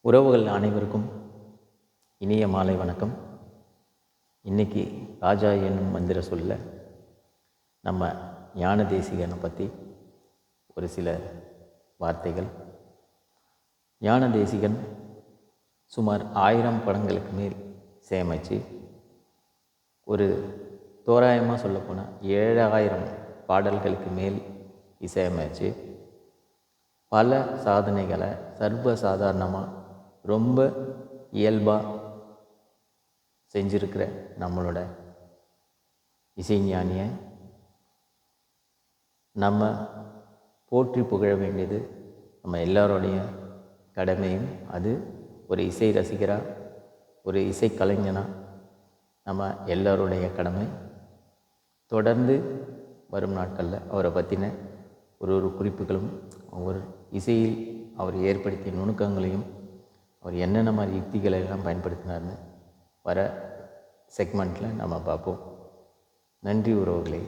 உறவுகள் அனைவருக்கும் இனிய மாலை வணக்கம். இன்றைக்கி ராஜா என்னும் மந்திர சொல்ல நம்ம ஞான தேசிகனை பற்றி ஒரு சில வார்த்தைகள். ஞான தேசிகன் சுமார் 1000 படங்களுக்கு மேல் இசையமைச்சு, ஒரு தோராயமாக சொல்லப்போனால் 7000 பாடல்களுக்கு மேல் இசையமைச்சு, பல சாதனைகளை சர்வசாதாரணமாக ரொம்ப இயல்பாக செஞ்சுருக்கிற நம்மளோட இசைஞானியை நம்ம போற்றி புகழ வேண்டியது நம்ம எல்லாரோடைய கடமையும். அது ஒரு இசை ரசிகராக, ஒரு இசை கலைஞனாக நம்ம எல்லாருடைய கடமை. தொடர்ந்து வரும் நாட்களில் அவரை பற்றின ஒரு குறிப்புகளும், ஒரு இசையில் அவர் ஏற்படுத்திய நுணுக்கங்களையும், அவர் என்னென்ன மாதிரி யுக்திகளை எல்லாம் பயன்படுத்தினார்னு வர செக்மெண்ட்டில் நம்ம பார்ப்போம். நன்றி உறவுகளே.